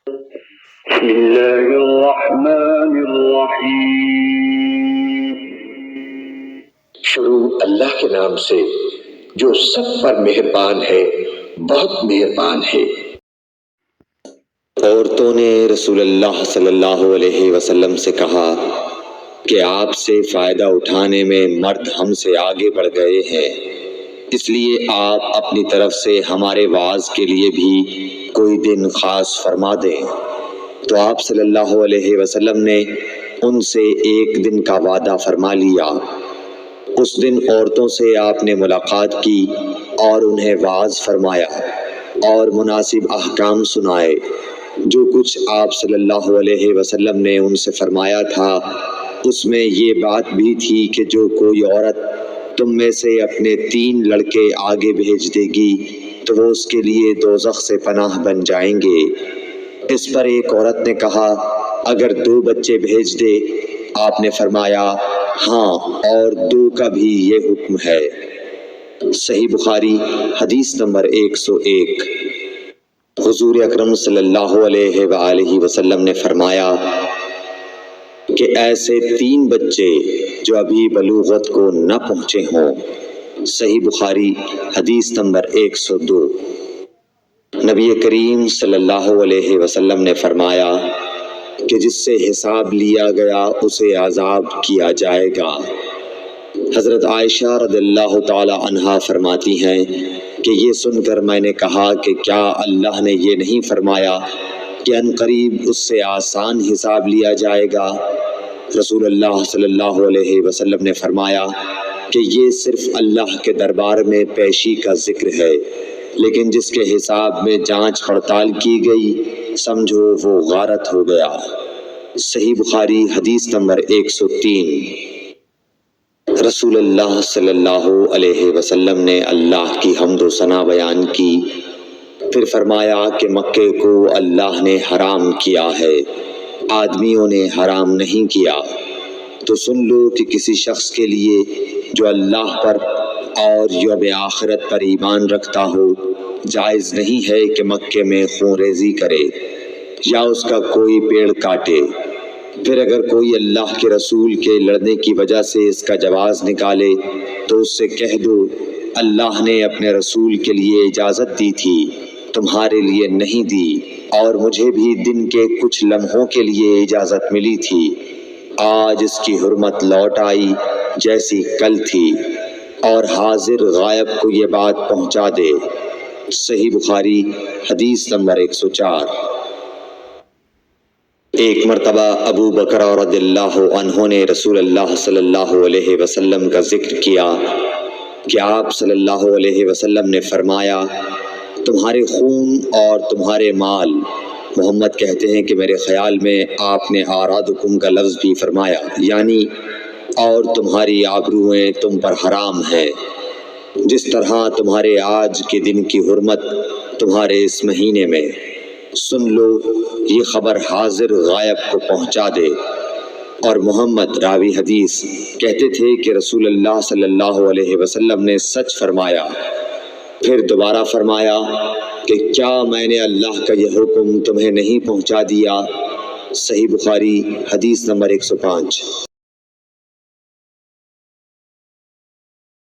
بسم اللہ الرحمن الرحیم۔ شروع اللہ کے نام سے جو سب پر مہربان ہے، بہت مہربان ہے۔ عورتوں نے رسول اللہ صلی اللہ علیہ وسلم سے کہا کہ آپ سے فائدہ اٹھانے میں مرد ہم سے آگے بڑھ گئے ہیں، اس لیے آپ اپنی طرف سے ہمارے وعظ کے لیے بھی کوئی دن خاص فرما دیں۔ تو آپ صلی اللہ علیہ وسلم نے ان سے ایک دن کا وعدہ فرما لیا۔ اس دن عورتوں سے آپ نے ملاقات کی اور انہیں وعظ فرمایا اور مناسب احکام سنائے۔ جو کچھ آپ صلی اللہ علیہ وسلم نے ان سے فرمایا تھا اس میں یہ بات بھی تھی کہ جو کوئی عورت تم میں سے اپنے 3 لڑکے آگے بھیج دے گی تو وہ اس کے لیے دوزخ سے پناہ بن جائیں گے۔ اس پر ایک عورت نے کہا اگر 2 بچے بھیج دے؟ آپ نے فرمایا ہاں، اور 2 کا بھی یہ حکم ہے۔ صحیح بخاری حدیث نمبر 101۔ حضور اکرم صلی اللہ علیہ وآلہ وسلم نے فرمایا کہ ایسے 3 بچے جو ابھی بلوغت کو نہ پہنچے ہوں۔ صحیح بخاری حدیث نمبر 102۔ نبی کریم صلی اللہ علیہ وسلم نے فرمایا کہ جس سے حساب لیا گیا اسے عذاب کیا جائے گا۔ حضرت عائشہ رضی اللہ تعالی عنہا فرماتی ہیں کہ یہ سن کر میں نے کہا کہ کیا اللہ نے یہ نہیں فرمایا کہ عنقریب اس سے آسان حساب لیا جائے گا؟ رسول اللہ صلی اللہ علیہ وسلم نے فرمایا کہ یہ صرف اللہ کے دربار میں پیشی کا ذکر ہے، لیکن جس کے حساب میں جانچ پڑتال کی گئی سمجھو وہ غارت ہو گیا۔ صحیح بخاری حدیث نمبر 103۔ رسول اللہ صلی اللہ علیہ وسلم نے اللہ کی حمد و ثنا بیان کی، پھر فرمایا کہ مکے کو اللہ نے حرام کیا ہے، آدمیوں نے حرام نہیں کیا۔ تو سن لو کہ کسی شخص کے لیے جو اللہ پر اور یوم آخرت پر ایمان رکھتا ہو جائز نہیں ہے کہ مکے میں خون ریزی کرے یا اس کا کوئی پیڑ کاٹے۔ پھر اگر کوئی اللہ کے رسول کے لڑنے کی وجہ سے اس کا جواز نکالے تو اس سے کہہ دو اللہ نے اپنے رسول کے لیے اجازت دی تھی، تمہارے لیے نہیں دی، اور مجھے بھی دن کے کچھ لمحوں کے لیے اجازت ملی تھی، آج اس کی حرمت لوٹ آئی جیسی کل تھی، اور حاضر غائب کو یہ بات پہنچا دے۔ صحیح بخاری حدیث نمبر 104۔ ایک مرتبہ ابو بکر رضی اللہ عنہ نے رسول اللہ صلی اللہ علیہ وسلم کا ذکر کیا کہ آپ صلی اللہ علیہ وسلم نے فرمایا تمہارے خون اور تمہارے مال، محمد کہتے ہیں کہ میرے خیال میں آپ نے اعراضکم کا لفظ بھی فرمایا، یعنی اور تمہاری آبروئیں تم پر حرام ہیں، جس طرح تمہارے آج کے دن کی حرمت تمہارے اس مہینے میں۔ سن لو یہ خبر حاضر غائب کو پہنچا دے۔ اور محمد راوی حدیث کہتے تھے کہ رسول اللہ صلی اللہ علیہ وسلم نے سچ فرمایا۔ پھر دوبارہ فرمایا کہ کیا میں نے اللہ کا یہ حکم تمہیں نہیں پہنچا دیا؟ صحیح بخاری حدیث نمبر 105۔